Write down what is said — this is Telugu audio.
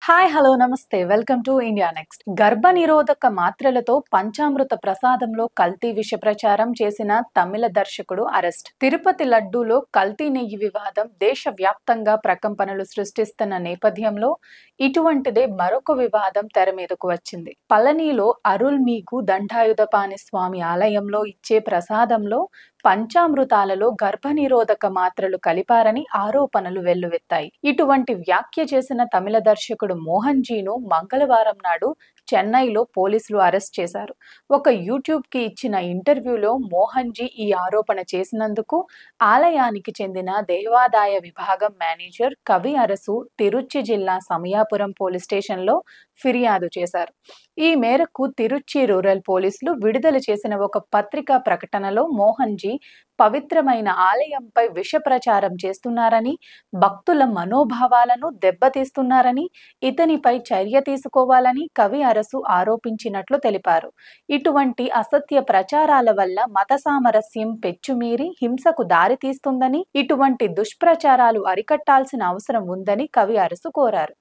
హాయ్ హలో నమస్తే వెల్కమ్ టు ఇండియా నెక్స్ట్. గర్భనిరోధక మాత్రలతో పంచామృత ప్రసాదంలో కల్తీ విష ప్రచారం చేసిన తమిళ దర్శకుడు అరెస్ట్. తిరుపతి లడ్డూలో కల్తీ నెయ్యి వివాదం దేశవ్యాప్తంగా ప్రకంపనలు సృష్టిస్తున్న నేపథ్యంలో ఇటువంటిదే మరొక వివాదం తెర మీదకు వచ్చింది. పళనిలో అరుల్మిగు దండాయుధపాణి స్వామి ఆలయంలో ఇచ్చే ప్రసాదంలో పంచామృతాలలో గర్భనిరోధక మాత్రలు కలిపారని ఆరోపణలు వెల్లువెత్తాయి. ఇటువంటి వ్యాఖ్య చేసిన తమిళ దర్శకుడు మోహన్ జీను మంగళవారం నాడు చెన్నైలో పోలీసులు అరెస్ట్ చేశారు. ఒక యూట్యూబ్ కి ఇచ్చిన ఇంటర్వ్యూలో మోహన్ జీ ఈ ఆరోపణ చేసినందుకు ఆలయానికి చెందిన దేవాదాయ విభాగం మేనేజర్ కవి అరసు తిరుచి జిల్లా సమయాపురం పోలీస్ స్టేషన్లో ఫిర్యాదు చేశారు. ఈ మేరకు తిరుచి రూరల్ పోలీసులు విడుదల చేసిన ఒక పత్రికా ప్రకటనలో మోహన్ జీ పవిత్రమైన ఆలయంపై విష ప్రచారం చేస్తున్నారని, భక్తుల మనోభావాలను దెబ్బతీస్తున్నారని, ఇతనిపై చర్య తీసుకోవాలని కవి అరసు ఆరోపించినట్లు తెలిపారు. ఇటువంటి అసత్య ప్రచారాల వల్ల మత సామరస్యం పెచ్చుమీరి హింసకు దారితీస్తుందని, ఇటువంటి దుష్ప్రచారాలు అరికట్టాల్సిన అవసరం ఉందని కవి అరసు కోరారు.